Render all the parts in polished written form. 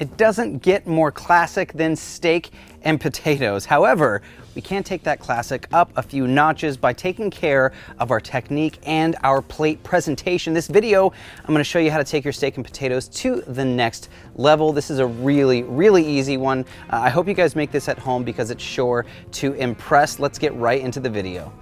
It doesn't get more classic than steak and potatoes. However, we can take that classic up a few notches by taking care of our technique and our plate presentation. This video, I'm going to show you how to take your steak and potatoes to the next level. This is a really, really easy one. I hope you guys make this at home because it's sure to impress. Let's get right into the video.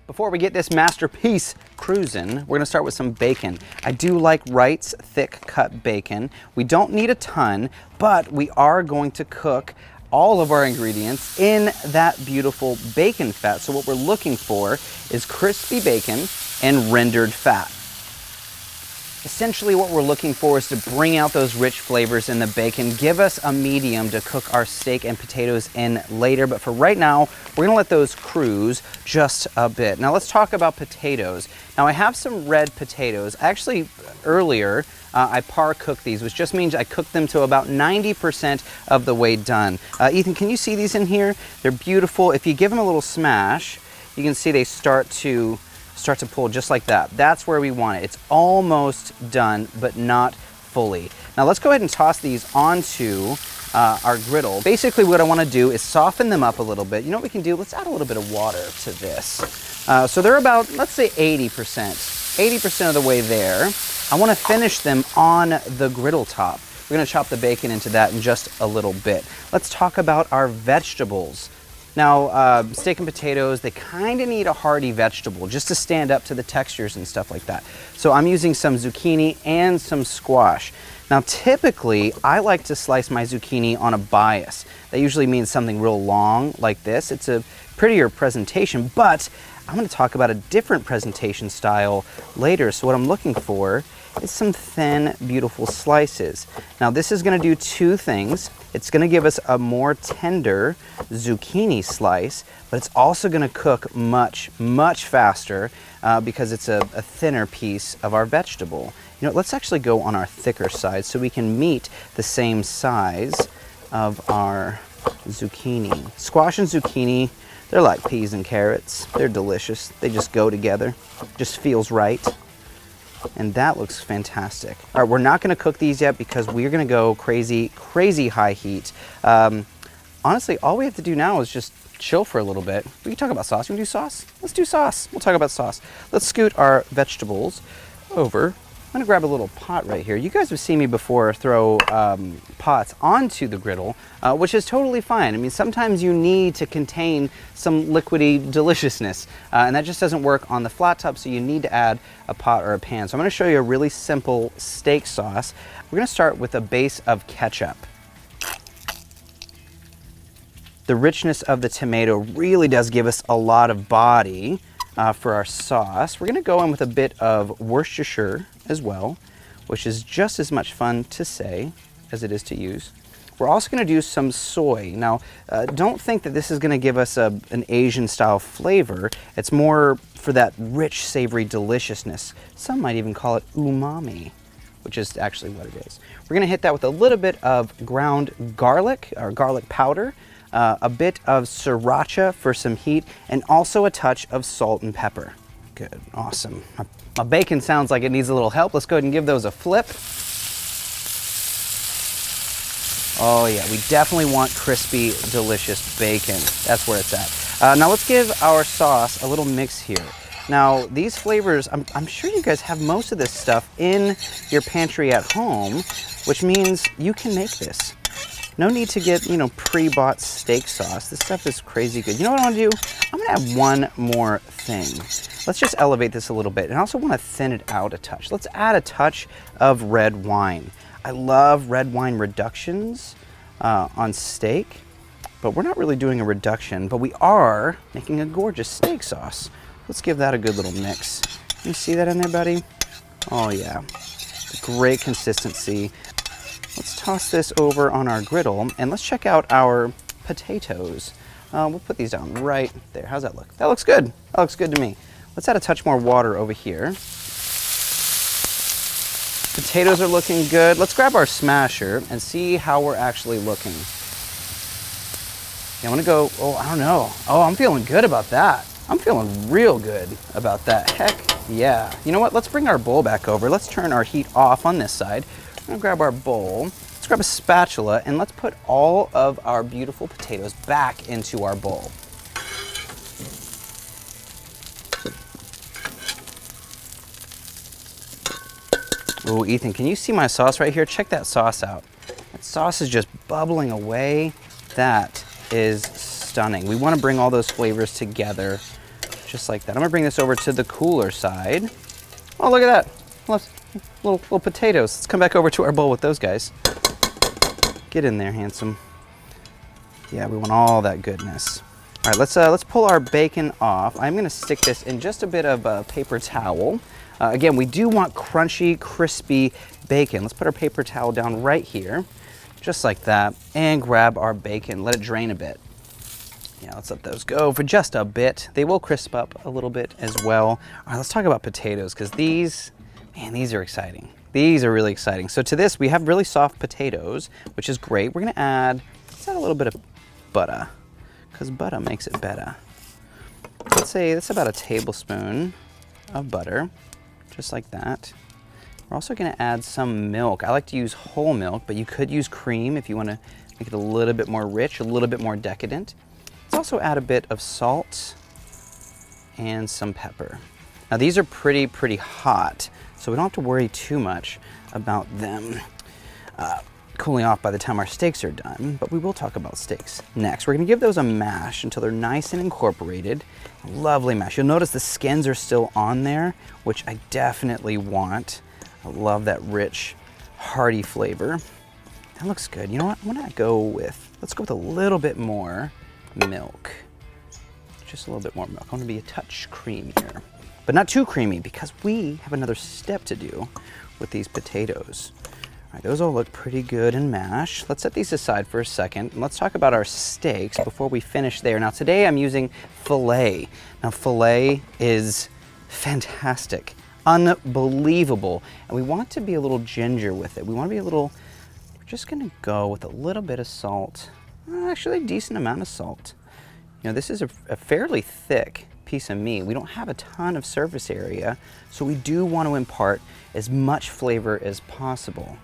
Before we get this masterpiece cruising, we're gonna start with some bacon. I do like Wright's thick cut bacon. We don't need a ton, but we are going to cook all of our ingredients in that beautiful bacon fat. So what we're looking for is crispy bacon and rendered fat. Essentially what we're looking for is to bring out those rich flavors in the bacon, give us a medium to cook our steak and potatoes in later. But for right now, we're gonna let those cruise just a bit. Now let's talk about potatoes. Now I have some red potatoes. Actually, earlier, I par cooked these, which just means I cooked them to about 90% of the way done. Ethan, can you see these in here? They're beautiful. If you give them a little smash, you can see they start to pull just like that. That's where we want it. It's almost done, but not fully. Now let's go ahead and toss these onto our griddle. Basically what I want to do is soften them up a little bit. You know what we can do? Let's add a little bit of water to this. So they're about, let's say 80% of the way there. I want to finish them on the griddle top. We're going to chop the bacon into that in just a little bit. Let's talk about our vegetables. Now, steak and potatoes, they kind of need a hearty vegetable just to stand up to the textures and stuff like that. So I'm using some zucchini and some squash. Now, typically, I like to slice my zucchini on a bias. That usually means something real long like this. It's a prettier presentation, but I'm going to talk about a different presentation style later. So what I'm looking for is some thin, beautiful slices. Now, this is going to do two things. It's going to give us a more tender zucchini slice, but it's also going to cook much, much faster because it's a thinner piece of our vegetable. You know, let's actually go on our thicker side so we can meet the same size of our zucchini. Squash and zucchini, they're like peas and carrots. They're delicious. They just go together. Just feels right. And that looks fantastic. All right, we're not gonna cook these yet because we're gonna go crazy, crazy high heat. Honestly, all we have to do now is just chill for a little bit. We can talk about sauce. You wanna do sauce? Let's do sauce. We'll talk about sauce. Let's scoot our vegetables over. I'm gonna grab a little pot right here. You guys have seen me before throw pots onto the griddle, which is totally fine. I mean, sometimes you need to contain some liquidy deliciousness, and that just doesn't work on the flat top, so you need to add a pot or a pan. So I'm gonna show you a really simple steak sauce. We're gonna start with a base of ketchup. The richness of the tomato really does give us a lot of body for our sauce. We're gonna go in with a bit of Worcestershire as well, which is just as much fun to say as it is to use. We're also gonna do some soy. Now, don't think that this is gonna give us an Asian style flavor. It's more for that rich, savory deliciousness. Some might even call it umami, which is actually what it is. We're gonna hit that with a little bit of ground garlic, or garlic powder, a bit of sriracha for some heat, and also a touch of salt and pepper. Good, awesome. My bacon sounds like it needs a little help. Let's go ahead and give those a flip. Oh yeah, we definitely want crispy, delicious bacon. That's where it's at. Now let's give our sauce a little mix here. Now these flavors, I'm sure you guys have most of this stuff in your pantry at home, which means you can make this. No need to get, you know, pre-bought steak sauce. This stuff is crazy good. You know what I want to do? I'm going to add one more thing. Let's just elevate this a little bit. And I also want to thin it out a touch. Let's add a touch of red wine. I love red wine reductions on steak, but we're not really doing a reduction, but we are making a gorgeous steak sauce. Let's give that a good little mix. You see that in there, buddy? Oh yeah, great consistency. Let's toss this over on our griddle and let's check out our potatoes. We'll put these down right there. How's that look? That looks good. That looks good to me. Let's add a touch more water over here. Potatoes are looking good. Let's grab our smasher and see how we're actually looking. Yeah, I'm gonna go, oh, I don't know. Oh, I'm feeling good about that. I'm feeling real good about that. Heck yeah. You know what? Let's bring our bowl back over. Let's turn our heat off on this side. I'm gonna grab our bowl. Let's grab a spatula and let's put all of our beautiful potatoes back into our bowl. Oh, Ethan, can you see my sauce right here? Check that sauce out. That sauce is just bubbling away. That is stunning. We want to bring all those flavors together just like that. I'm gonna bring this over to the cooler side. Oh, look at that. Little potatoes. Let's come back over to our bowl with those guys. Get in there, handsome. Yeah, we want all that goodness. All right, let's pull our bacon off. I'm gonna stick this in just a bit of a paper towel. Again, we do want crunchy, crispy bacon. Let's put our paper towel down right here, just like that, and grab our bacon. Let it drain a bit. Yeah, let's let those go for just a bit. They will crisp up a little bit as well. All right, let's talk about potatoes, because these are exciting. These are really exciting. So to this, we have really soft potatoes, which is great. We're gonna let's add a little bit of butter, because butter makes it better. Let's say that's about a tablespoon of butter, just like that. We're also gonna add some milk. I like to use whole milk, but you could use cream if you wanna make it a little bit more rich, a little bit more decadent. Let's also add a bit of salt and some pepper. Now these are pretty hot, so we don't have to worry too much about them cooling off by the time our steaks are done, but we will talk about steaks next. We're gonna give those a mash until they're nice and incorporated. A lovely mash. You'll notice the skins are still on there, which I definitely want. I love that rich, hearty flavor. That looks good. You know what? Let's go with a little bit more milk. Just a little bit more milk. I want to be a touch creamier, but not too creamy, because we have another step to do with these potatoes. All right, those all look pretty good and mashed. Let's set these aside for a second, and let's talk about our steaks before we finish there. Now today I'm using filet. Now filet is fantastic, unbelievable, and we want to be a little ginger with it. We're just gonna go with a little bit of salt. Actually, a decent amount of salt. You know, this is a fairly thick piece of meat. We don't have a ton of surface area, so we do want to impart as much flavor as possible.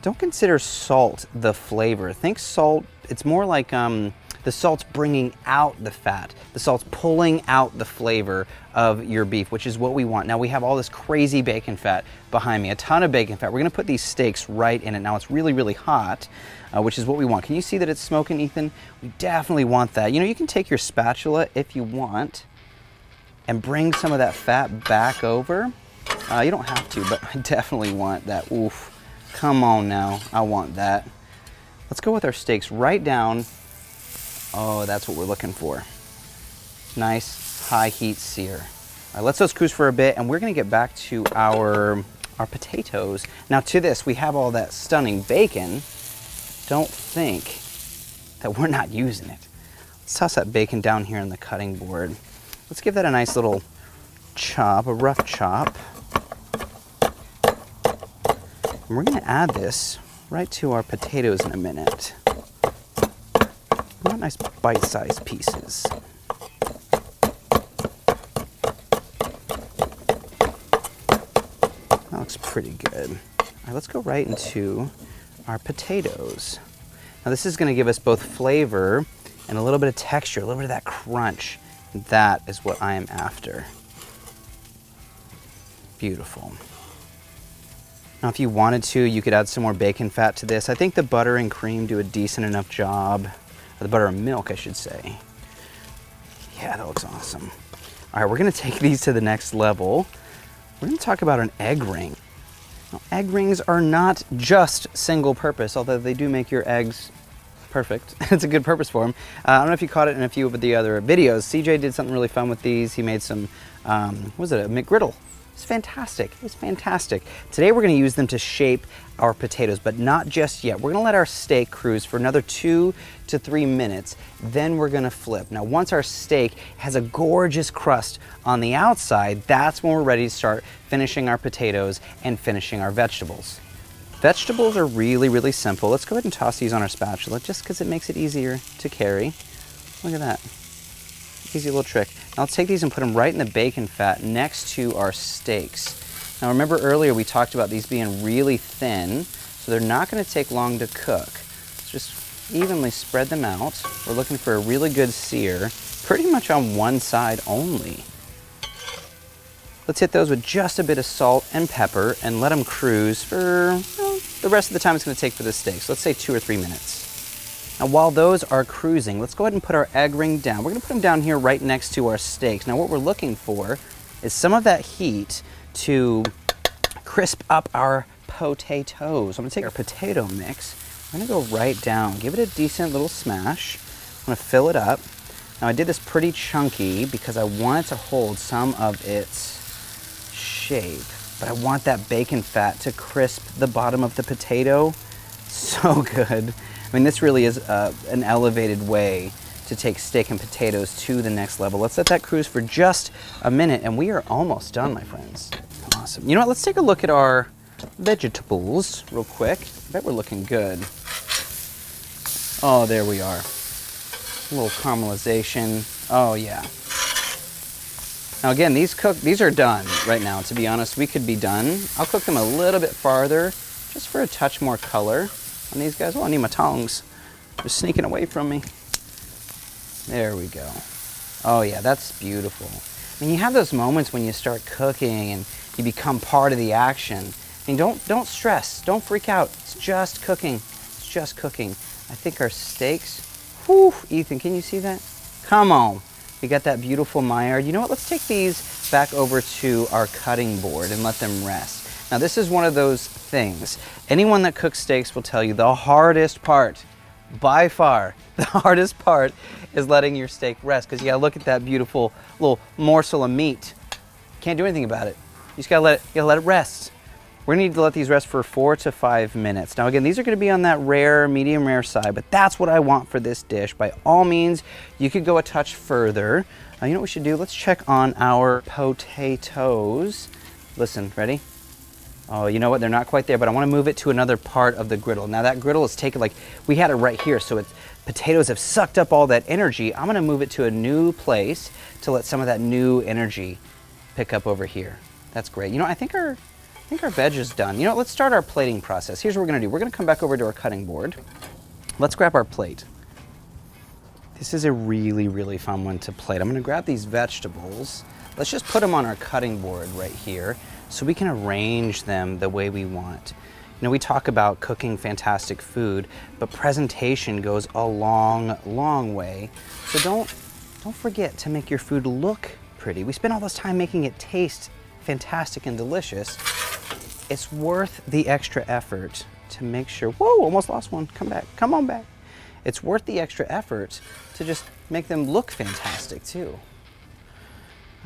Don't consider salt the flavor. Think salt, it's more like the salt's bringing out the fat. The salt's pulling out the flavor of your beef, which is what we want. Now we have all this crazy bacon fat behind me, a ton of bacon fat. We're gonna put these steaks right in it. Now it's really hot, which is what we want. Can you see that it's smoking, Ethan? We definitely want that. You know, you can take your spatula if you want and bring some of that fat back over. You don't have to, but I definitely want that. Oof, come on now, I want that. Let's go with our steaks right down. Oh, that's what we're looking for. Nice high heat sear. All right, let's those cruise for a bit, and we're gonna get back to our potatoes. Now to this, we have all that stunning bacon. Don't think that we're not using it. Let's toss that bacon down here on the cutting board. Let's give that a nice little chop, a rough chop. And we're gonna add this right to our potatoes in a minute. We want nice bite-sized pieces. That looks pretty good. All right, let's go right into our potatoes. Now this is gonna give us both flavor and a little bit of texture, a little bit of that crunch. That is what I am after. Beautiful. Now if you wanted to, you could add some more bacon fat to this. I think the butter and cream do a decent enough job. Or the butter and milk, I should say. Yeah, that looks awesome. All right, we're gonna take these to the next level. We're gonna talk about an egg ring. Now, egg rings are not just single purpose, although they do make your eggs perfect. It's a good purpose for them. I don't know if you caught it in a few of the other videos. CJ did something really fun with these. He made some, what was it, a McGriddle. It's fantastic. It's fantastic. Today we're going to use them to shape our potatoes, but not just yet. We're going to let our steak cruise for another 2 to 3 minutes. Then we're going to flip. Now, once our steak has a gorgeous crust on the outside, that's when we're ready to start finishing our potatoes and finishing our vegetables. Vegetables are really, really simple. Let's go ahead and toss these on our spatula just because it makes it easier to carry. Look at that. Easy little trick. Now let's take these and put them right in the bacon fat next to our steaks. Now remember earlier we talked about these being really thin, so they're not going to take long to cook. Let's just evenly spread them out. We're looking for a really good sear, pretty much on one side only. Let's hit those with just a bit of salt and pepper and let them cruise for the rest of the time it's going to take for the steaks. Let's say 2 or 3 minutes. Now while those are cruising, let's go ahead and put our egg ring down. We're going to put them down here right next to our steaks. Now what we're looking for is some of that heat to crisp up our potatoes. I'm going to take our potato mix. I'm going to go right down, give it a decent little smash. I'm going to fill it up. Now I did this pretty chunky because I want it to hold some of its shape, but I want that bacon fat to crisp the bottom of the potato. So good. I mean, this really is an elevated way to take steak and potatoes to the next level. Let's let that cruise for just a minute, and we are almost done, my friends. Awesome. You know what? Let's take a look at our vegetables real quick. I bet we're looking good. Oh, there we are. A little caramelization. Oh, yeah. Now again, these are done right now, to be honest. We could be done. I'll cook them a little bit farther, just for a touch more color on these guys. Oh, I need my tongs. They're sneaking away from me. There we go. Oh yeah, that's beautiful. I mean, you have those moments when you start cooking and you become part of the action. I mean, don't stress, don't freak out. It's just cooking. It's just cooking. I think our steaks, whew, Ethan, can you see that? Come on. We got that beautiful Maillard. You know what? Let's take these back over to our cutting board and let them rest. Now this is one of those things. Anyone that cooks steaks will tell you the hardest part, by far, the hardest part is letting your steak rest, because you gotta look at that beautiful little morsel of meat. Can't do anything about it. You just gotta let it rest. We're gonna need to let these rest for 4 to 5 minutes. Now again, these are gonna be on that rare, medium rare side, but that's what I want for this dish. By all means, you could go a touch further. You know what we should do? Let's check on our potatoes. Listen, ready? Oh, you know what? They're not quite there, but I wanna move it to another part of the griddle. Now that griddle is taken, like, we had it right here, so potatoes have sucked up all that energy. I'm gonna move it to a new place to let some of that new energy pick up over here. That's great. You know, I think our veg is done. You know, let's start our plating process. Here's what we're gonna do. We're gonna come back over to our cutting board. Let's grab our plate. This is a really, really fun one to plate. I'm gonna grab these vegetables. Let's just put them on our cutting board right here so we can arrange them the way we want. You know, we talk about cooking fantastic food, but presentation goes a long, long way. So don't forget to make your food look pretty. We spend all this time making it taste fantastic and delicious. It's worth the extra effort to make sure, whoa, almost lost one, come back, come on back. It's worth the extra effort to just make them look fantastic too.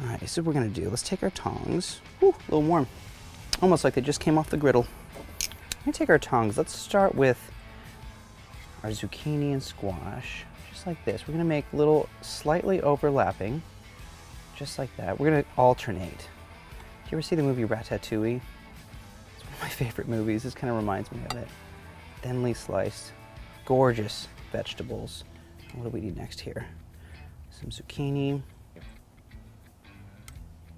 All right, this is what we're gonna do. Let's take our tongs, whew, a little warm, almost like they just came off the griddle. Let me take our tongs. Let's start with our zucchini and squash, just like this. We're gonna make little slightly overlapping, just like that. We're gonna alternate. Do you ever see the movie Ratatouille? It's one of my favorite movies. This kind of reminds me of it. Thinly sliced, gorgeous vegetables. What do we need next here? Some zucchini,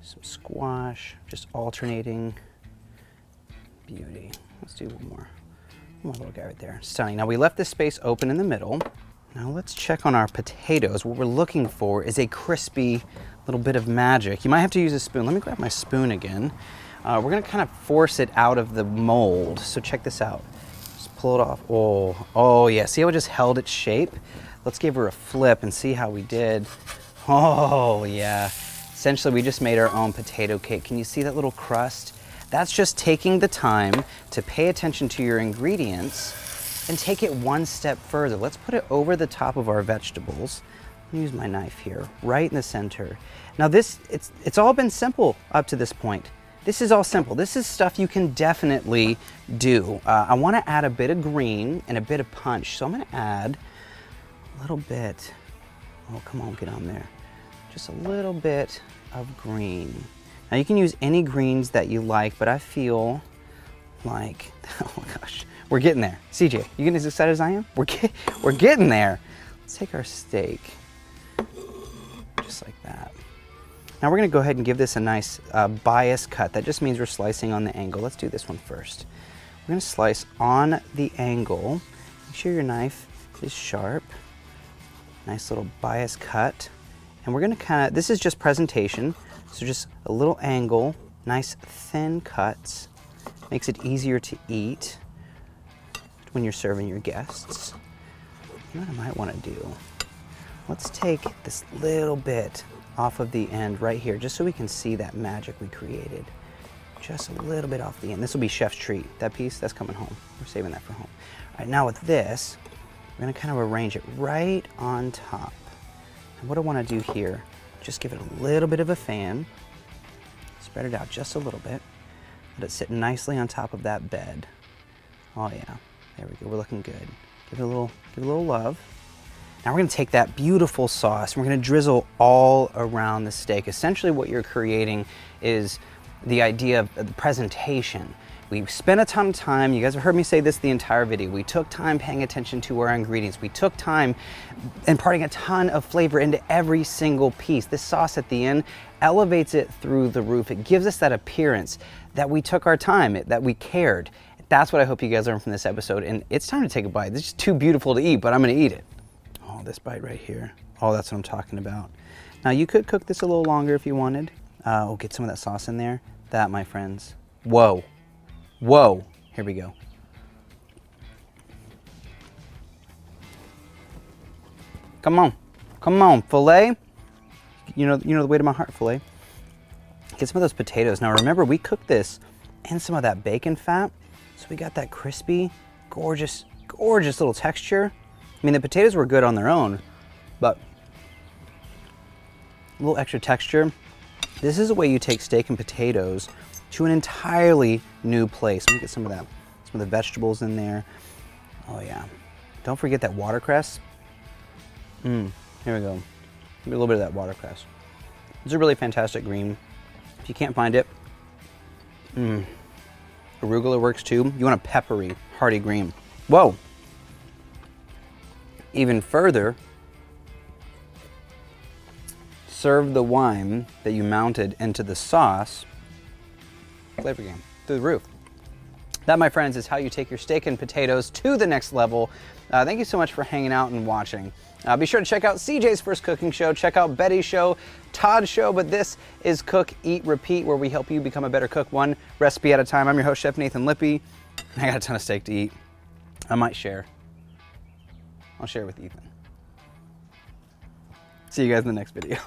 some squash, just alternating. Beauty. Let's do one more little guy right there. Stunning. Now we left this space open in the middle. Now let's check on our potatoes. What we're looking for is a crispy little bit of magic. You might have to use a spoon. Let me grab my spoon again. We're gonna kind of force it out of the mold. So check this out. Just pull it off. Oh yeah, see how it just held its shape? Let's give her a flip and see how we did. Oh yeah. Essentially, we just made our own potato cake. Can you see that little crust? That's just taking the time to pay attention to your ingredients and take it one step further. Let's put it over the top of our vegetables. Let me use my knife here, right in the center. Now it's all been simple up to this point. This is all simple. This is stuff you can definitely do. I wanna add a bit of green and a bit of punch. So I'm gonna add a little bit, oh come on, get on there. Just a little bit of green. Now you can use any greens that you like, but I feel like, oh my gosh, we're getting there. CJ, you getting as excited as I am? We're getting there. Let's take our steak, just like that. Now we're gonna go ahead and give this a nice bias cut. That just means we're slicing on the angle. Let's do this one first. We're gonna slice on the angle. Make sure your knife is sharp. Nice little bias cut. And we're gonna this is just presentation, so just a little angle, nice thin cuts. Makes it easier to eat when you're serving your guests. You know what I might wanna do? Let's take this little bit off of the end right here, just so we can see that magic we created. Just a little bit off the end. This will be chef's treat. That piece, that's coming home. We're saving that for home. All right, now with this, we're gonna kind of arrange it right on top. And what I wanna do here, just give it a little bit of a fan. Spread it out just a little bit. Let it sit nicely on top of that bed. Oh yeah, there we go, we're looking good. Give it a little love. Now we're gonna take that beautiful sauce and we're gonna drizzle all around the steak. Essentially what you're creating is the idea of the presentation. We spent a ton of time, you guys have heard me say this the entire video, we took time paying attention to our ingredients. We took time imparting a ton of flavor into every single piece. This sauce at the end elevates it through the roof. It gives us that appearance that we took our time, that we cared. That's what I hope you guys learned from this episode, and it's time to take a bite. This is too beautiful to eat, but I'm gonna eat it. Oh, this bite right here. Oh, that's what I'm talking about. Now you could cook this a little longer if you wanted. We'll get some of that sauce in there. That, my friends, whoa. Whoa, here we go. Come on, filet. You know the way to my heart, filet. Get some of those potatoes. Now remember, we cooked this in some of that bacon fat, so we got that crispy, gorgeous, gorgeous little texture. I mean, the potatoes were good on their own, but a little extra texture. This is a way you take steak and potatoes to an entirely new place. Let me get some of the vegetables in there. Oh yeah. Don't forget that watercress. Here we go. Give me a little bit of that watercress. It's a really fantastic green. If you can't find it, arugula works too. You want a peppery, hearty green. Whoa. Even further, serve the wine that you mounted into the sauce. Flavor game through the roof. That, my friends, is how you take your steak and potatoes to the next level. Thank you so much for hanging out and watching. Be sure to check out CJ's first cooking show, check out Betty's show, Todd's show, but this is Cook, Eat, Repeat, where we help you become a better cook one recipe at a time. I'm your host, Chef Nathan Lippy. I got a ton of steak to eat. I might share. I'll share with Ethan. See you guys in the next video.